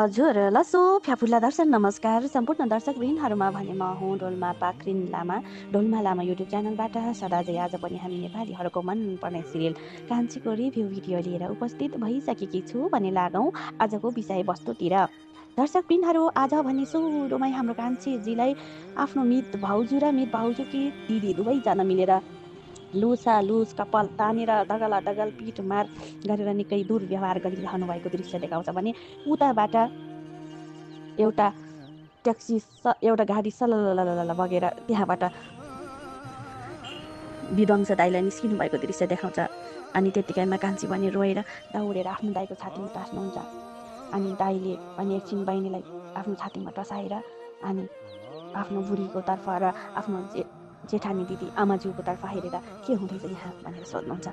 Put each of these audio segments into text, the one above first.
हजुर, लसो फ्याफुल्ला दर्शक नमस्कार सम्पूर्ण दर्शकवृन्दहरूमा भने म हुँ डोल्मा पाक्रिन लामा। डोल्मा लामा युट्युब च्यानलबाट सदाझै आज पनि हामी नेपालीहरूको मनपर्ने सिरियल कान्छीको रिभ्यू भिडियो लिएर उपस्थित भइसकेकी छु भने लागौँ आजको विषयवस्तुतिर। दर्शकवृन्दहरू, आज भने सुरुमै हाम्रो कान्छीजीलाई आफ्नो मित भाउजू र मित भाउजूकी दिदी दुवैजना मिलेर लुस कपाल तानेर दगला दगल पिठ मार गरेर निकै दुर्व्यवहार गरिरहनु भएको दृश्य देखाउँछ भने उताबाट एउटा गाडी सललल बगेर त्यहाँबाट विध्वंस दाइलाई निस्किनु भएको दृश्य देखाउँछ। अनि त्यतिकैमा कान्छी पनि रोएर दौडेर आफ्नो दाइको छातीमा टास्नुहुन्छ। अनि दाइले पनि एकछिन बहिनीलाई आफ्नो छातीमा टसाएर अनि आफ्नो बुढीको तर्फ र आफ्नो जेठानी दिदी आमाज्यूको तर्फ हेरेर के हुँदैछ यहाँ भनेर सोध्नुहुन्छ।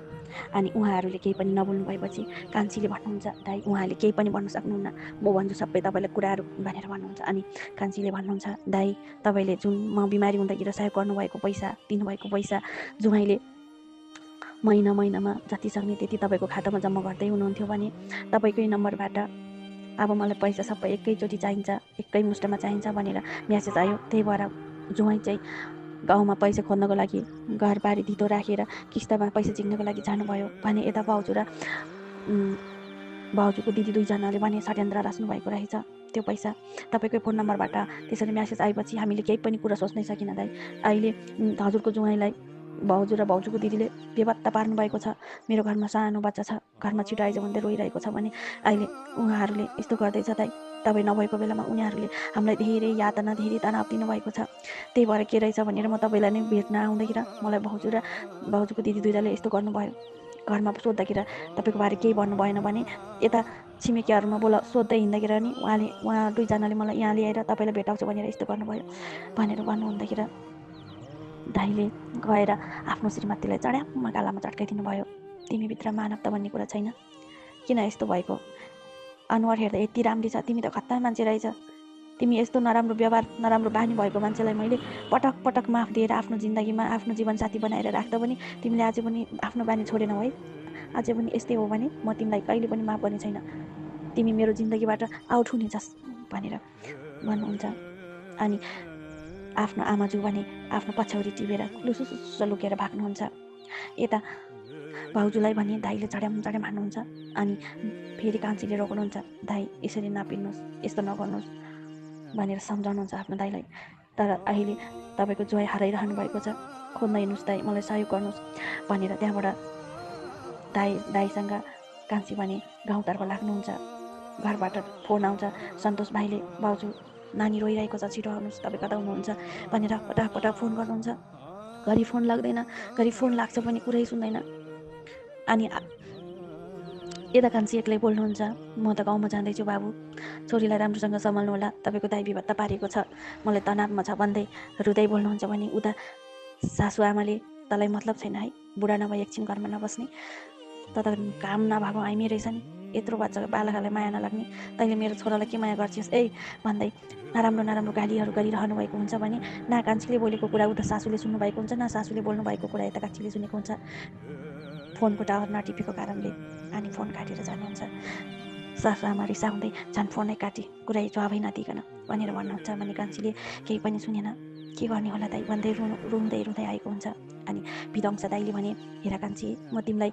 अनि उहाँहरूले केही पनि नबोल्नु भएपछि कान्छीले भन्नुहुन्छ, दाइ उहाँले केही पनि भन्नु सक्नुहुन्न, म भन्छु सबै तपाईँलाई कुराहरू भनेर भन्नुहुन्छ। अनि कान्छीले भन्नुहुन्छ, दाइ तपाईँले जुन म बिमारी हुँदाखेरि सहयोग गर्नुभएको पैसा दिनुभएको पैसा जुवाइँले महिनामा जति सक्ने त्यति तपाईँको खातामा जम्मा गर्दै हुनुहुन्थ्यो भने तपाईँकै नम्बरबाट अब मलाई पैसा सबै एकैचोटि चाहिन्छ, एकै मुष्टमा चाहिन्छ भनेर म्यासेज आयो। त्यही भएर जुवाइँ चाहिँ गाउँमा पैसा खोज्नको लागि घरबारी धितो राखेर किस्तामा पैसा झिक्नको लागि जानुभयो भने यता भाउजू र भाउजूको दिदी दुईजनाले भने षड्यन्त्र रच्नु भएको रहेछ। त्यो पैसा तपाईँकै फोन नम्बरबाट त्यसरी म्यासेज आएपछि हामीले केही पनि कुरा सोच्नै सकिन दाइ। अहिले हजुरको जुवाइँलाई भाउजू र भाउजूको दिदीले बेपत्ता पार्नु भएको छ। मेरो घरमा सानो बच्चा छ, घरमा छिटो आइज भन्दै रोइरहेको छ भने अहिले उहाँहरूले यस्तो गर्दैछ दाइ। तपाईँ नभएको बेलामा उनीहरूले हामीलाई धेरै यातना धेरै तनाव दिनुभएको छ। त्यही भएर के रहेछ भनेर म तपाईँलाई नै भेट्न आउँदाखेरि मलाई भाउजू र भाउजूको दिदी दुईजनाले यस्तो गर्नुभयो। घरमा सोद्धाखेरि तपाईँको बारे केही भन्नु भएन भने यता छिमेकीहरूमा सोध्दै हिँड्दाखेरि नि उहाँ दुईजनाले मलाई यहाँ ल्याएर तपाईँलाई भेटाउँछु भनेर यस्तो गर्नुभयो भनेर भन्नुहुँदाखेरि दाइले गएर आफ्नो श्रीमतीलाई चढ्याम्म गालामा चट्काइदिनु भयो। तिमीभित्र मानवता भन्ने कुरा छैन, किन यस्तो भएको? अनुहार हेर्दा यति राम्री छ, तिमी त खत्ता मान्छे रहेछ। तिमी यस्तो नराम्रो व्यवहार नराम्रो बानी भएको मान्छेलाई मैले पटक पटक माफ दिएर आफ्नो जिन्दगीमा आफ्नो जीवनसाथी बनाएर राख्दा पनि तिमीले अझै पनि आफ्नो बानी छोडेनौ है। अझै पनि यस्तै हो भने म तिमीलाई कहिले पनि माफ गर्ने छैन। तिमी मेरो जिन्दगीबाट आउट हुने छस् भनेर भन्नुहुन्छ। अनि आफ्नो आमाजू भने आफ्नो पछ्यौरी टिपेर लुसुसुस लुकेर भाग्नुहुन्छ। यता भाउजूलाई भने दाइले चढ्याम हान्नुहुन्छ। अनि फेरि कान्छीले रोक्नुहुन्छ, दाइ यसरी नपिन्नुहोस्, यस्तो नगर्नुहोस् भनेर सम्झाउनुहुन्छ आफ्नो दाइलाई। तर अहिले तपाईँको जुवाइँ हराइरहनु भएको छ, खोज्न हिँड्नुहोस् दाइ, मलाई सहयोग गर्नुहोस् भनेर त्यहाँबाट दाइसँग कान्छी भने गाउँतर्फ लाग्नुहुन्छ। घरबाट फोन आउँछ, सन्तोष भाइले भाउजू नानी रोइरहेको छ, छिटो आउनुहोस्, तपाईँ कता हुनुहुन्छ भनेर पटक फोन गर्नुहुन्छ। घरि फोन लाग्दैन, घरि फोन लाग्छ पनि कुरै सुन्दैन। अनि यता कान्छी एक्लै बोल्नुहुन्छ, म त गाउँमा जाँदैछु बाबु, छोरीलाई राम्रोसँग सम्हाल्नु होला, तपाईँको दाइ विभत्ता पारेको छ, मलाई तनावमा छ भन्दै रुँदै बोल्नुहुन्छ भने उता सासु आमाले तँलाई मतलब छैन है, बुढा नभए एकछिन घरमा नबस्ने, त काम नभएको आइमी रहेछ नि, यत्रो बच्चाको बालकलाई माया नलाग्ने, तैँले मेरो छोरालाई के माया गर्छस् ए भन्दै नराम्रो गालीहरू गरिरहनु भएको हुन्छ भने न कान्छीले बोलेको कुरा उता सासूले सुन्नुभएको हुन्छ, न सासूले बोल्नु भएको कुरा यता कान्छीले सुनेको हुन्छ। फोनको टावर नटिपेको कारणले अनि फोन काटेर जानुहुन्छ। सासु आमा रिसाउँदै झन् फोनै काटी कुरै जवाबै नदिकन भनेर भन्नुहुन्छ भने कान्छीले केही पनि सुनेन। के गर्ने होला दाइ भन्दै रुँदै आएको हुन्छ। अनि विध्वंस दाइले भने, हेर कान्छी, म तिमीलाई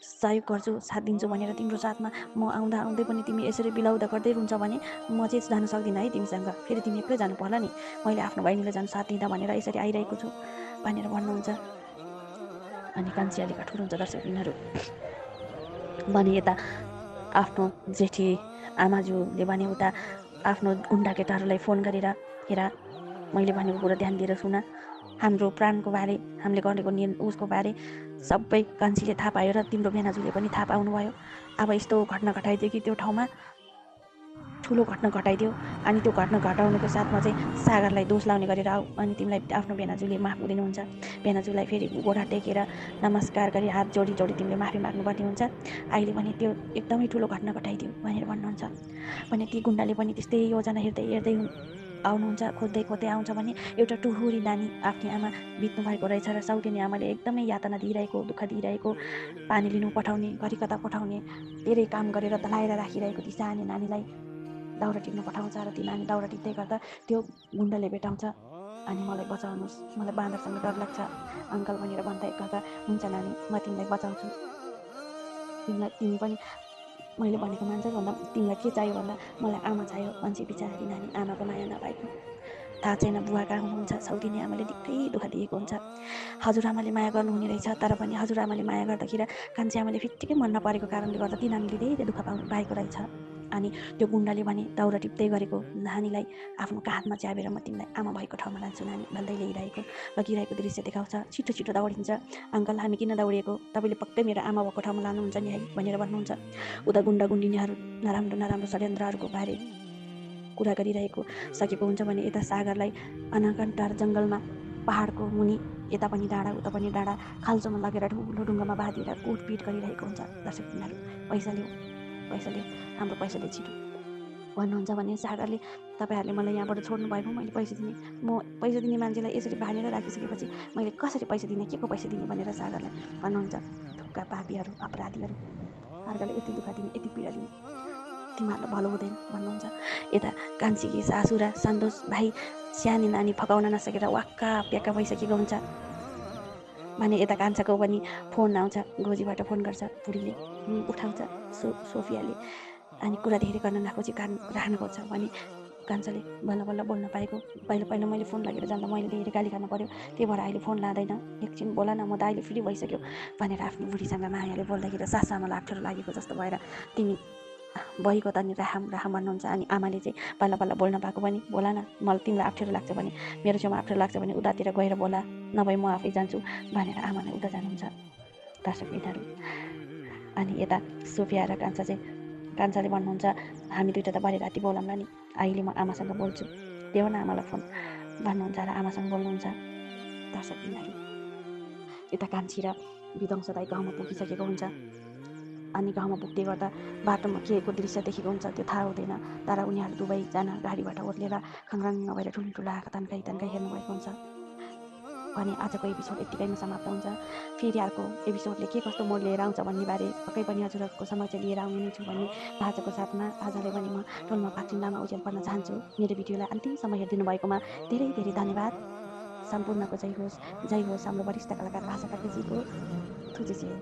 सहयोग गर्छु, साथ दिन्छु भनेर तिम्रो साथमा म आउँदै पनि तिमी यसरी बिलाउँदा गर्दै रुन्छ भने म चाहिँ जान सक्दिनँ है तिमीसँग, फेरि तिमी एक्लै जानु पर्ला नि, मैले आफ्नो बहिनीलाई जानु साथ दिँदा भनेर यसरी आइरहेको छु भनेर भन्नुहुन्छ। अनि कान्छी अलिक ठुलो हुन्छ दर्शकबिनहरू भने यता आफ्नो जेठी आमाज्यूले भने उता आफ्नो गुन्डा केटाहरूलाई फोन गरेर, हेर मैले भनेको कुरा ध्यान दिएर सुन, हाम्रो प्राणको बारे, हामीले गरेको उसको बारे सबै कान्छीले थाहा पायो र तिम्रो बेनाजुले पनि थाहा पाउनुभयो। अब यस्तो घटना घटाइदियो कि त्यो ठाउँमा ठुलो घटना घटाइदियो। अनि त्यो घटना घटाउनुको साथमा चाहिँ सागरलाई दोष लाउने गरेर आऊ, अनि तिमीलाई आफ्नो बेनाजुले माफ दिनुहुन्छ। बेनाजुलाई फेरि गोडा टेकेर नमस्कार गरी हात जोडी तिमीले माफी माग्नुपर्ने हुन्छ। अहिले पनि त्यो एकदमै ठुलो घटना घटाइदियो भनेर भन्नुहुन्छ। भने ती गुन्डाले पनि त्यस्तै योजना हेर्दै आउनुहुन्छ, खोज्दै आउँछ भने एउटा टुहुरी नानी आफ्नो आमा बित्नु भएको रहेछ र साउकिने आमाले एकदमै यातना दिइरहेको, दुःख दिइरहेको, पानी लिनु पठाउने, घरि कता पठाउने, धेरै काम गरेर दलाएर राखिरहेको ती सानो नानीलाई दाउरा टिप्न पठाउँछ र ती नानी दाउरा टिप्दै गर्दा त्यो गुन्डाले भेटाउँछ अनि मलाई बचाउनुहोस्, मलाई बाँदरसँग डर लाग्छ अङ्कल भनेर भन्दै गर्दा हुन्छ नानी म तिमीलाई बचाउँछु, तिमी पनि मैले भनेको मान्छस् भन्दा तिमीलाई के चाहियो भन्दा मलाई आमा चाहियो भन्छ बिचारी नानी। आमाको माया नपाएको थाहा छैन, बुवा कहाँ हुनुहुन्छ, सौदिने आमाले निकै दुःख दिएको हुन्छ। हजुरआमाले माया गर्नुहुने रहेछ, तर पनि हजुरआमाले माया गर्दाखेरि कान्छी आमाले फिट्टिकै मन नपरेको कारणले गर्दा ती नानीले धेरै दुःख पाएको रहेछ। अनि त्यो गुन्डाले भने दाउरा टिप्दै गरेको नानीलाई आफ्नो काँधमा च्यापेर म तिमीलाई आमा भएको ठाउँमा लान्छु नानी भन्दै लगिरहेको दृश्य देखाउँछ। छिटो छिटो दौडिन्छ। अङ्कल हामी किन दौडिएको, तपाईँले पक्कै मेरो आमा भएको ठाउँमा लानुहुन्छ नि है भनेर भन्नुहुन्छ। उता गुन्डा गुन्डिनीहरू नराम्रो नराम्रो षड्यन्त्रहरूको बारे कुरा गरिरहेको सकेको हुन्छ भने यता सागरलाई अनाकन्टार जङ्गलमा पहाडको मुनि यता पनि डाँडा उता पनि डाँडा खाल्चोमा लगेर ठुलो ढुङ्गामा बाँधेर कुटपिट गरिरहेको हुन्छ। दर्शक तिनीहरू पैसा लिऊ हाम्रो पैसा दे छिटो भन्नुहुन्छ भने सागरले तपाईँहरूले मलाई यहाँबाट छोड्नु भएको, मैले पैसा दिने, म पैसा दिने मान्छेलाई यसरी बाँधेर राखिसकेपछि मैले कसरी पैसा दिने, के को पैसा दिने भनेर सागरलाई भन्नुहुन्छ। धुक्का पापीहरू अपराधीहरू अर्काले यति दुःख दिने यति पीडा दिने तिमीहरूलाई भलो हुँदैन भन्नुहुन्छ। यता कान्छीकी सासु र सन्तोष भाइ सानी नानी फकाउन नसकेर वाक्का प्याक्का भइसकेको हुन्छ भने यता कान्छाको पनि फोन आउँछ, गोजीबाट फोन गर्छ, बुढीले उठाउँछ सोफियाले अनि कुरा धेरै गर्न नखोजी कान राख्न खोज्छ भने कान्छाले बल्ल बल्ल बोल्न पाएको, पहिला मैले फोन लगेर जाँदा मैले धेरै गाली खानु पर्यो, त्यही भएर अहिले फोन लाँदैन, एकछिन बोला न, म त अहिले फ्री भइसक्यो भनेर आफ्नो बुढीसँग मायाले बोल्दाखेरि सासामा अप्ठ्यारो लागेको जस्तो भएर तिमी बहिको त नि राखम भन्नुहुन्छ। अनि आमाले चाहिँ बल्ल बल्ल बोल्न पाएको पनि बोला न, मलाई तिमीलाई अप्ठ्यारो लाग्छ भने, मेरो छेउमा अप्ठ्यारो लाग्छ भने उतातिर गएर बोला, नभए म आफै जान्छु भनेर आमाले उता जानुहुन्छ। दर्शक बिनाहरू अनि यता सोफिया र कान्छाले भन्नुहुन्छ हामी दुइटा त भरे राति बोलाउँला नि, अहिले म आमासँग बोल्छु, देऊ न आमालाई फोन भन्नुहुन्छ र आमासँग बोल्नुहुन्छ। दर्शक बिनाहरू यता कान्छी र विध्वंस दाइ गाउँमा पुगिसकेको हुन्छ अनि गाउँमा पुग्दै गर्दा बाटोमा के को दृश्य देखेको हुन्छ त्यो थाहा हुँदैन, तर उनीहरू दुवैजना गाडीबाट ओर्लेर खङराङ भएर ठुल्ठुला आँखा तन्काई हेर्नुभएको हुन्छ। अनि आजको एपिसोड यत्तिकैमा समाप्त हुन्छ। फेरि अर्को एपिसोडले के कस्तो मोड लिएर आउँछ भन्ने बारे पक्कै पनि हजुरहरूको समक्ष लिएर आउने नै छु भन्ने आजको साथमा आजलाई पनि म टोलमा पाक्टिन्दामा उज्यालो पर्न चाहन्छु। मेरो भिडियोलाई अन्तिमसम्म हेरिदिनु भएकोमा धेरै धेरै धन्यवाद। सम्पूर्णको जय होस् हाम्रो वरिष्ठ कलाकार भाषा कार्कीजीको थुजेसी हो।